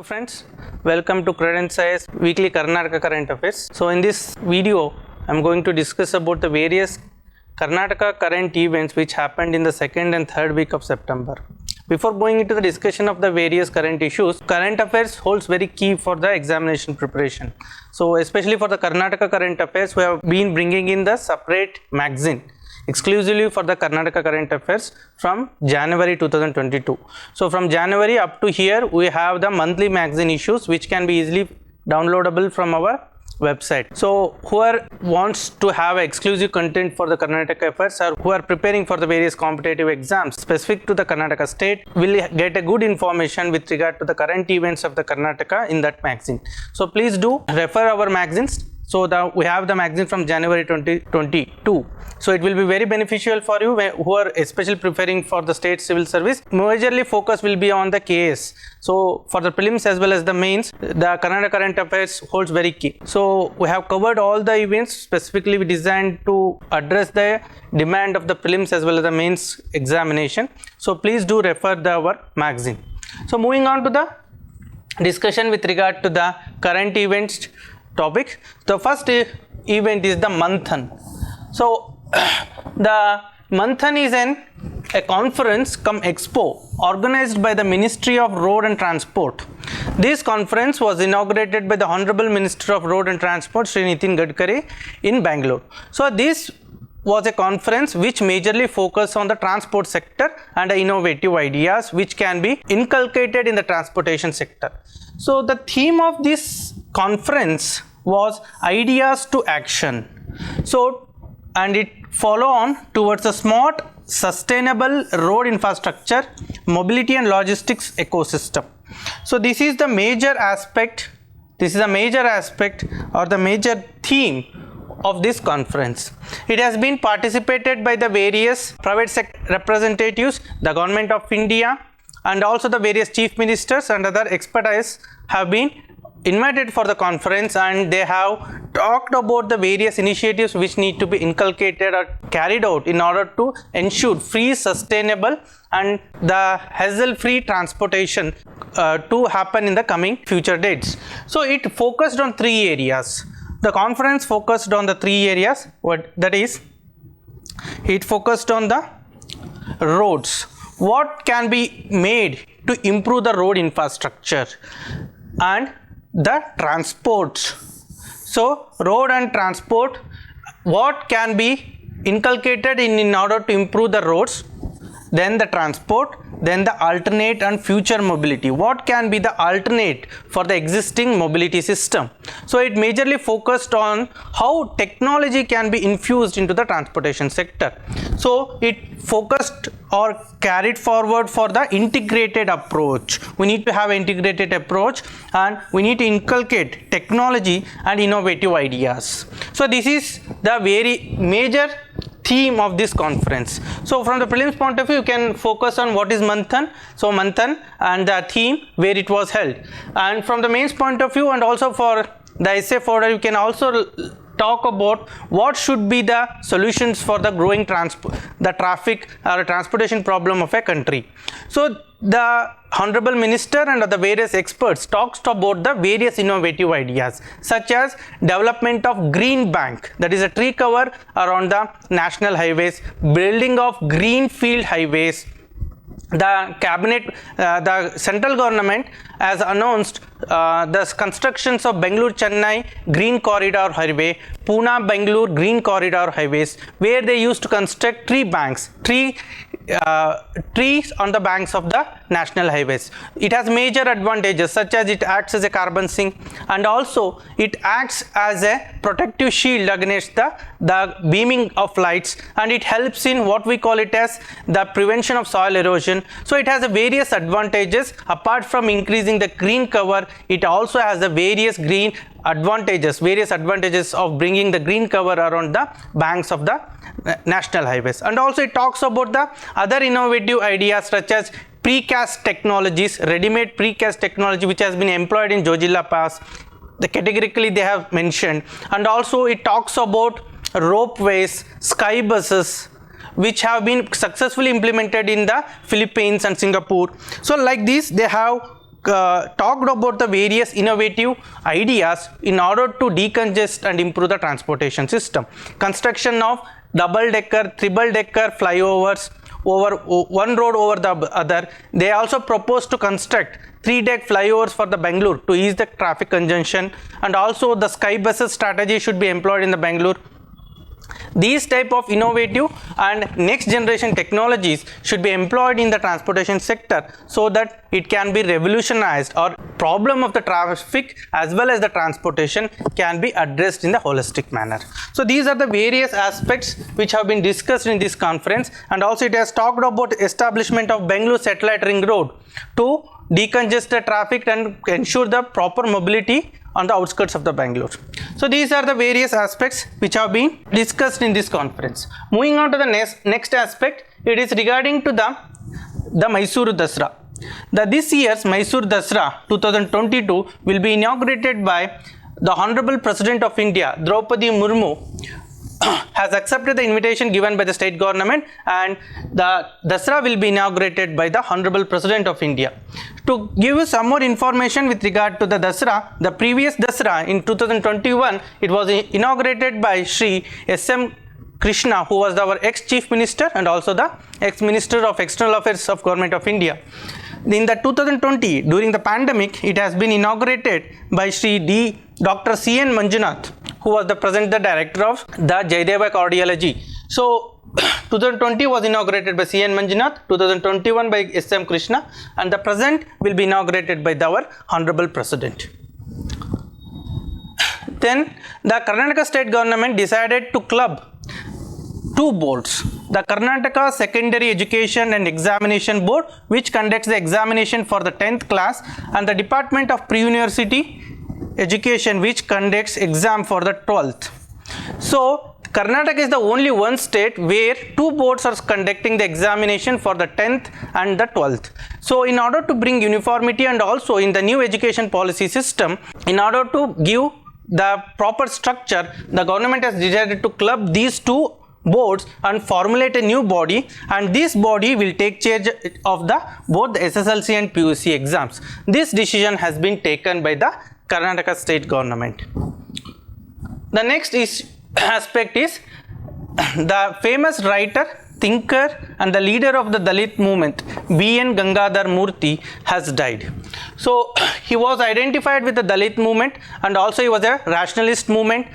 Hello friends, welcome to Credentials Weekly Karnataka Current Affairs. So in this video, I am going to discuss about the various Karnataka current events which happened in the second and third week of September. Before going into the discussion of the various current issues, current affairs holds very key for the examination preparation. So especially for the Karnataka current affairs, we have been bringing in the separate magazine exclusively for the Karnataka current affairs from January 2022. So from January up to here, we have the monthly magazine issues which can be easily downloadable from our website. So whoever wants to have exclusive content for the Karnataka affairs or who are preparing for the various competitive exams specific to the Karnataka state will get a good information with regard to the current events of the Karnataka in that magazine. So please do refer our magazines. So we have the magazine from January 2022. So it will be very beneficial for you who are especially preparing for the state civil service. Majorly focus will be on the KS. So for the prelims as well as the mains, the Karnataka current affairs holds very key. So we have covered all the events specifically designed to address the demand of the prelims as well as the mains examination. So please do refer our magazine. So moving on to the discussion with regard to the current events topic. The first event is the Manthan. So the Manthan is a conference cum expo organized by the Ministry of Road and Transport. This conference was inaugurated by the Honorable Minister of Road and Transport Sri Nitin Gadkari in Bengaluru. So this was a conference which majorly focused on the transport sector and innovative ideas which can be inculcated in the transportation sector. So the theme of this conference was ideas to action. So and it follow on towards a smart sustainable road infrastructure, mobility and logistics ecosystem. So this is the major aspect, or the major theme of this conference. It has been participated by the various private sector representatives, the government of India, and also the various chief ministers and other expertise have been invited for the conference, and they have talked about the various initiatives which need to be inculcated or carried out in order to ensure free, sustainable and the hassle-free transportation to happen in the coming future dates. So it focused on three areas. The conference focused on the three areas. It focused on the roads. What can be made to improve the road infrastructure, and the transports. So road and transport, what can be inculcated in order to improve the roads, then the transport, then the alternate and future mobility. What can be the alternate for the existing mobility system? So it majorly focused on how technology can be infused into the transportation sector. So it focused or carried forward for the integrated approach. We need to have an integrated approach and we need to inculcate technology and innovative ideas. So this is the very major theme of this conference. So from the prelims point of view, you can focus on what is Manthan. So Manthan and the theme where it was held. And from the mains point of view and also for the essay folder, you can also talk about what should be the solutions for the growing traffic or transportation problem of a country. So the Honorable Minister and the various experts talks about the various innovative ideas such as development of green bank, that is a tree cover around the national highways, building of greenfield highways. The cabinet, the central government has announced the constructions of Bengaluru-Chennai Green Corridor Highway, Pune-Bengaluru Green Corridor Highways, where they used to construct tree banks, trees on the banks of the national highways. It has major advantages such as it acts as a carbon sink, and also it acts as a protective shield against the beaming of lights, and it helps in what we call it as the prevention of soil erosion. So it has a various advantages. Apart from increasing the green cover, it also has the various advantages of bringing the green cover around the banks of the national highways. And also it talks about the other innovative ideas such as precast technologies, ready-made precast technology which has been employed in Jojila Pass. Categorically they have mentioned. And also it talks about ropeways, sky buses, which have been successfully implemented in the Philippines and Singapore. So like this, they have talked about the various innovative ideas in order to decongest and improve the transportation system. Construction of double-decker, triple-decker flyovers over one road over the other. They also proposed to construct 3-deck flyovers for the Bengaluru to ease the traffic congestion, and also the sky buses strategy should be employed in the Bengaluru. These type of innovative and next generation technologies should be employed in the transportation sector so that it can be revolutionized, or problem of the traffic as well as the transportation can be addressed in the holistic manner. So these are the various aspects which have been discussed in this conference, and also it has talked about establishment of Bengaluru satellite ring road to decongest the traffic and ensure the proper mobility on the outskirts of the Bengaluru. So these are the various aspects which have been discussed in this conference. Moving on to the next aspect, it is regarding to the Mysuru Dasra. This year's Mysuru Dasra 2022 will be inaugurated by the Honorable President of India, Draupadi Murmu, has accepted the invitation given by the state government, and the Dasra will be inaugurated by the Honorable President of India. To give you some more information with regard to the Dasra, the previous Dasra in 2021, it was inaugurated by Shri S.M. Krishna, who was our ex-Chief Minister and also the ex-Minister of External Affairs of Government of India. In the 2020, during the pandemic, it has been inaugurated by Shri Dr. C.N. Manjunath, who was the present director of the Jaydeva Cardiology. So 2020 was inaugurated by C.N. Manjunath, 2021 by S.M. Krishna, and the present will be inaugurated by our Honorable President. Then the Karnataka state government decided to club two boards: the Karnataka Secondary Education and Examination Board, which conducts the examination for the 10th class, and the Department of Pre-University Education, which conducts exam for the 12th. So Karnataka is the only one state where two boards are conducting the examination for the 10th and the 12th. So in order to bring uniformity, and also in the new education policy system, in order to give the proper structure, the government has decided to club these two boards and formulate a new body, and this body will take charge of both the SSLC and PUC exams. This decision has been taken by the Karnataka state government. The next aspect is the famous writer, thinker and the leader of the Dalit movement, B.N. Gangadhar Murthy, has died. So he was identified with the Dalit movement, and also he was a rationalist movement,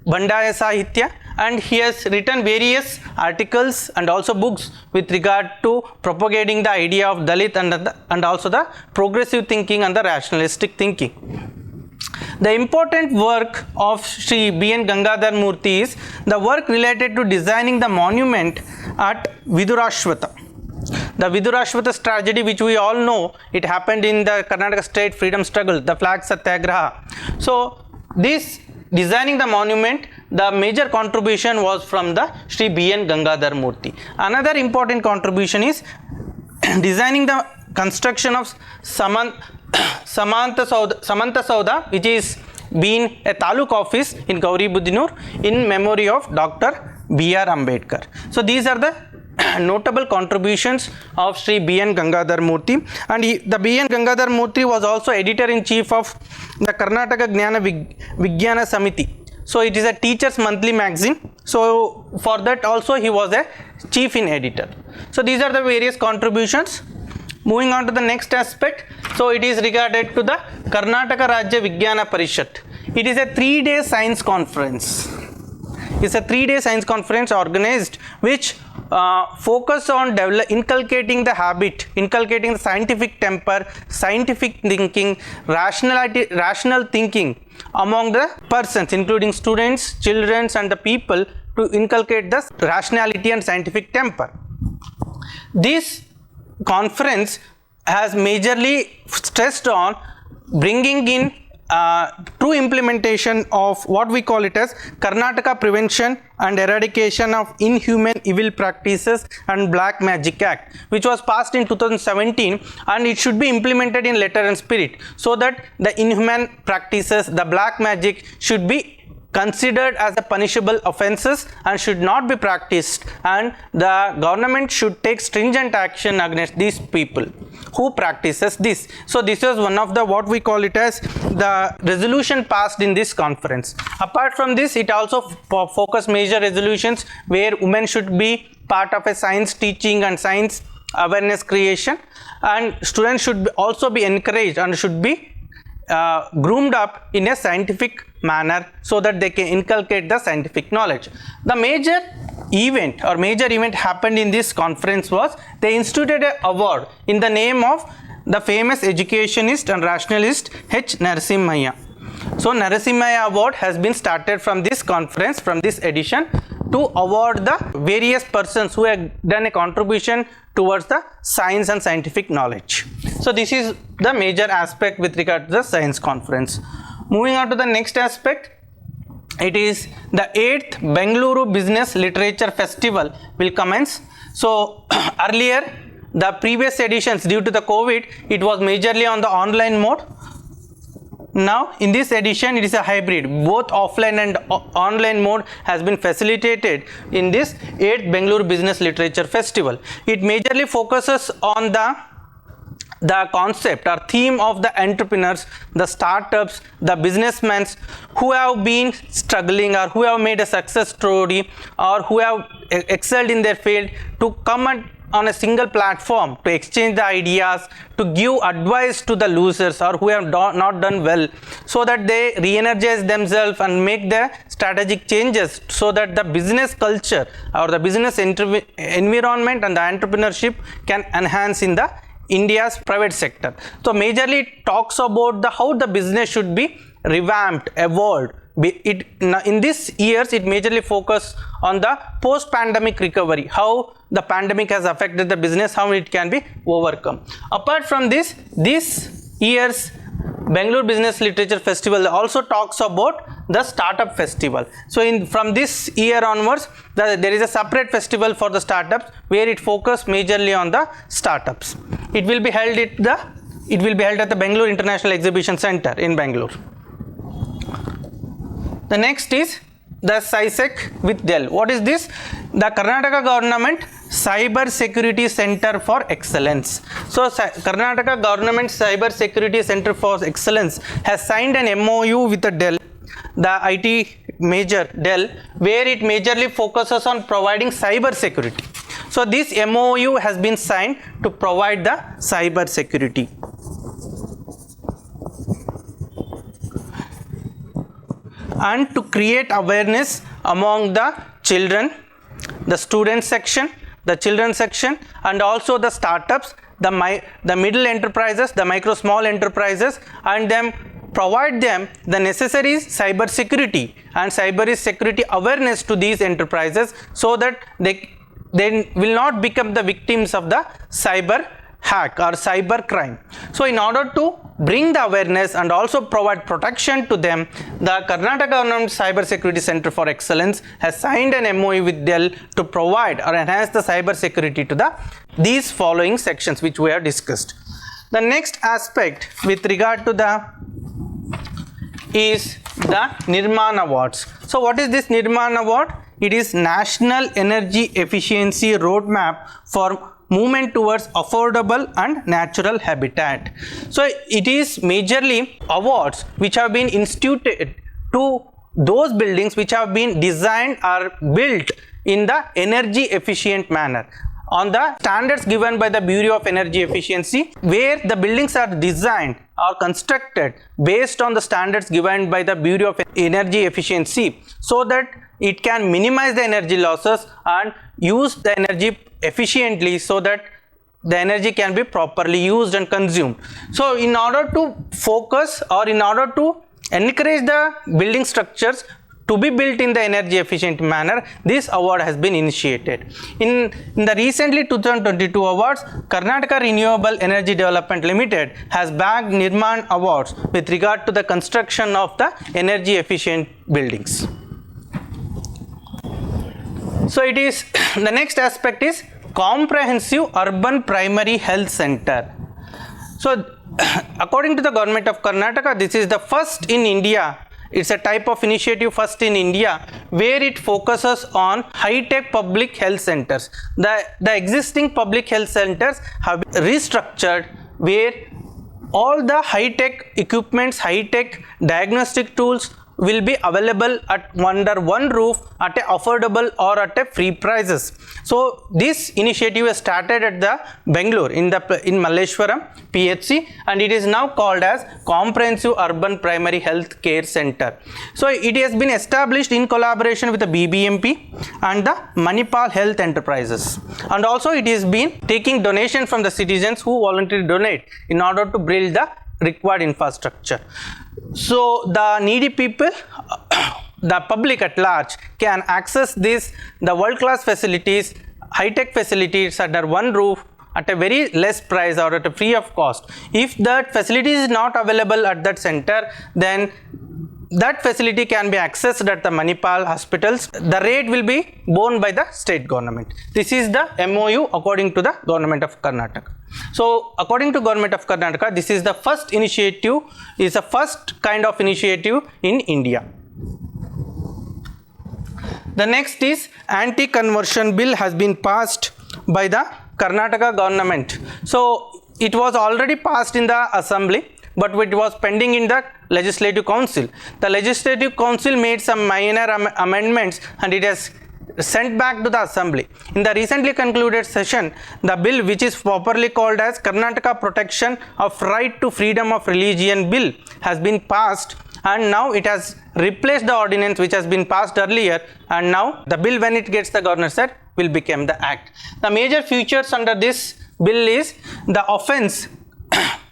Bandaya Sahitya, and he has written various articles and also books with regard to propagating the idea of Dalit and also the progressive thinking and the rationalistic thinking. The important work of Sri B.N. Gangadhar Murthy is the work related to designing the monument at Vidurashwata. The Vidurashwata tragedy, which we all know, it happened in the Karnataka state freedom struggle, the flag satyagraha. So this designing the monument, the major contribution was from the Sri B.N. Gangadhar Murthy. Another important contribution is designing the construction of Samanta Sauda, which is been a taluk office in Gauribudinur in memory of Dr. B.R. Ambedkar. So these are the notable contributions of Sri B.N. Gangadhar Murthy, and the B.N. Gangadhar Murthy was also editor-in-chief of the Karnataka Jnana Vigyana Samiti. So it is a teacher's monthly magazine. So for that also he was a chief in editor. So these are the various contributions. Moving on to the next aspect, so it is regarded to the Karnataka Rajya Vigyana Parishad. It is a 3-day science conference. It's a 3-day science conference organized which focus on inculcating the habit, inculcating the scientific temper, scientific thinking, rational thinking among the persons, including students, children and the people, to inculcate the rationality and scientific temper. This conference has majorly stressed on bringing in true implementation of what we call it as Karnataka Prevention and Eradication of Inhuman Evil Practices and Black Magic Act, which was passed in 2017, and it should be implemented in letter and spirit, so that the inhuman practices, the black magic, should be considered as a punishable offences and should not be practiced, and the government should take stringent action against these people who practices this. So this was one of the what we call it as the resolution passed in this conference. Apart from this, it also focused major resolutions where women should be part of a science teaching and science awareness creation, and students should also be encouraged and should be groomed up in a scientific manner so that they can inculcate the scientific knowledge. The major event happened in this conference was they instituted an award in the name of the famous educationist and rationalist H. Narasimhaya. So Narasimhaya award has been started from this conference, from this edition, to award the various persons who have done a contribution towards the science and scientific knowledge. So this is the major aspect with regard to the science conference. Moving on to the next aspect, it is the 8th Bengaluru Business Literature Festival will commence. So earlier, the previous editions, due to the COVID, it was majorly on the online mode. Now in this edition, it is a hybrid, both offline and online mode has been facilitated in this 8th Bengaluru Business Literature Festival. It majorly focuses on the concept or theme of the entrepreneurs, the startups, the businessmen who have been struggling or who have made a success story or who have excelled in their field, to come on a single platform to exchange the ideas, to give advice to the losers or who have not done well, so that they re-energize themselves and make the strategic changes so that the business culture or the business environment and the entrepreneurship can enhance in the India's private sector. So majorly it talks about how the business should be revamped, evolved. In these years, it majorly focus on the post-pandemic recovery, how the pandemic has affected the business, how it can be overcome. Apart from this year's Bengaluru Business Literature Festival also talks about the startup festival. So from this year onwards, there is a separate festival for the startups where it focuses majorly on the startups. It will be held at the Bengaluru International Exhibition Center in Bengaluru. The next is the Scicec with Dell. What is this? The Karnataka government Cyber Security Center for Excellence. So Karnataka government Cyber Security Center for Excellence has signed an MOU with the Dell, the IT major Dell, where it majorly focuses on providing cyber security. So this MOU has been signed to provide the cyber security. And to create awareness among the children, the student section, the children section, and also the startups, the middle enterprises, the micro small enterprises, and then provide them the necessary cyber security and cyber security awareness to these enterprises, so that they will not become the victims of the cyber hack or cyber crime. So in order to bring the awareness and also provide protection to them, the Karnataka Government Cyber Security Center for Excellence has signed an MOU with Dell to provide or enhance the cyber security to these following sections which we have discussed. The next aspect with regard to is the Nirman Awards. So what is this Nirman Award? It is National Energy Efficiency Roadmap for movement towards affordable and natural habitat. So it is majorly awards which have been instituted to those buildings which have been designed or built in the energy efficient manner on the standards given by the Bureau of Energy Efficiency, where the buildings are designed or constructed based on the standards given by the Bureau of Energy Efficiency, so that it can minimize the energy losses and use the energy efficiently, so that the energy can be properly used and consumed. So in order to focus or in order to encourage the building structures to be built in the energy efficient manner, this award has been initiated. In the recently 2022 awards, Karnataka Renewable Energy Development Limited has bagged Nirman Awards with regard to the construction of the energy efficient buildings. So it is the next aspect is Comprehensive Urban Primary Health Center. So according to the government of Karnataka, this is the first in India It's a type of initiative first in India where it focuses on high-tech public health centers. The existing public health centers have been restructured where all the high-tech equipments, high-tech diagnostic tools will be available under one roof at a affordable or at a free prices. So this initiative was started at the Bengaluru in Malleshwaram PHC, and it is now called as Comprehensive Urban Primary Health Care Center. So it has been established in collaboration with the BBMP and the Manipal Health Enterprises, and also it has been taking donation from the citizens who voluntarily donate in order to build the required infrastructure. So the needy people, the public at large, can access the world-class facilities, high-tech facilities under one roof at a very less price or at a free of cost. If that facility is not available at that center, then that facility can be accessed at the Manipal hospitals. The rate will be borne by the state government. This is the MOU according to the government of Karnataka. So according to government of Karnataka, this is the first initiative, is the first kind of initiative in India. The next is Anti-Conversion Bill has been passed by the Karnataka government. So it was already passed in the assembly, but it was pending in the Legislative Council. The Legislative Council made some minor amendments and it has sent back to the assembly. In the recently concluded session, the bill, which is properly called as Karnataka Protection of Right to Freedom of Religion Bill, has been passed, and now it has replaced the ordinance which has been passed earlier, and now the bill, when it gets the governor's set, will become the act. The major features under this bill is the offence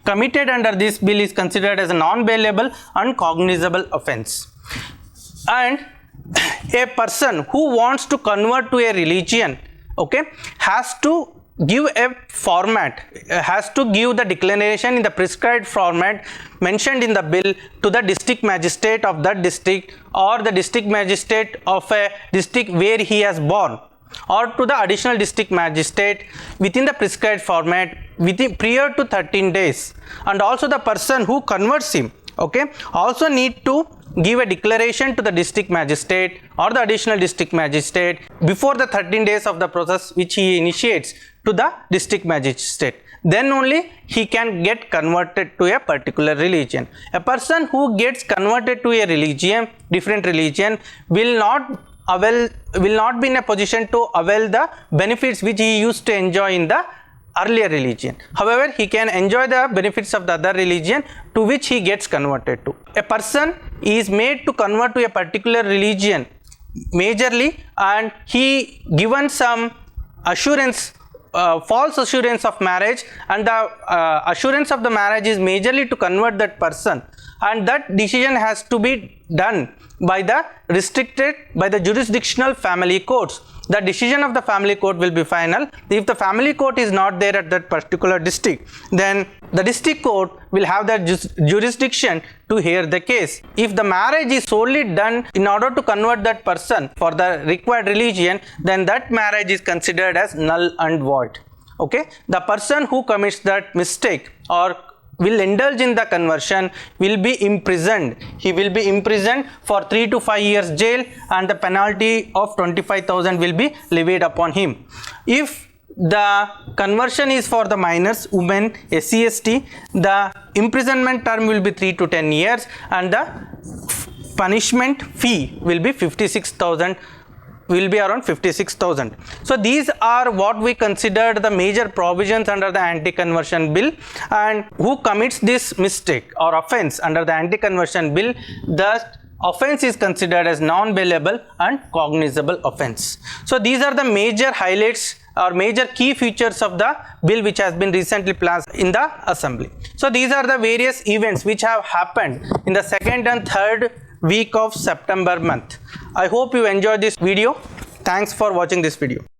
committed under this bill is considered as a non-bailable and cognizable offence, and a person who wants to convert to a religion, okay, has to give a format, has to give the declaration in the prescribed format mentioned in the bill to the district magistrate of that district, or the district magistrate of a district where he has born, or to the additional district magistrate within the prescribed format prior to 13 days. And also the person who converts him, okay, also need to give a declaration to the district magistrate or the additional district magistrate before the 13 days of the process which he initiates to the district magistrate. Then only he can get converted to a particular religion. A person who gets converted to a religion, different religion, will not be in a position to avail the benefits which he used to enjoy in the earlier religion. However, he can enjoy the benefits of the other religion to which he gets converted to. A person is made to convert to a particular religion majorly, and he given some assurance, false assurance of marriage, and the assurance of the marriage is majorly to convert that person, and that decision has to be done by the jurisdictional family courts. The decision of the family court will be final. If the family court is not there at that particular district, then the district court will have the jurisdiction to hear the case. If the marriage is solely done in order to convert that person for the required religion, then that marriage is considered as null and void. Okay, the person who commits that mistake or will indulge in the conversion will be imprisoned. He will be imprisoned for 3 to 5 years jail, and the penalty of 25,000 will be levied upon him. If the conversion is for the minors, women, SC/ST, the imprisonment term will be 3 to 10 years, and the punishment fee will be 56,000. Will be around 56,000. So these are what we considered the major provisions under the Anti-Conversion Bill, and who commits this mistake or offence under the Anti-Conversion Bill, the offence is considered as non-bailable and cognizable offence. So these are the major highlights or major key features of the bill which has been recently passed in the assembly. So these are the various events which have happened in the 2nd and 3rd week of September month. I hope you enjoyed this video. Thanks for watching this video.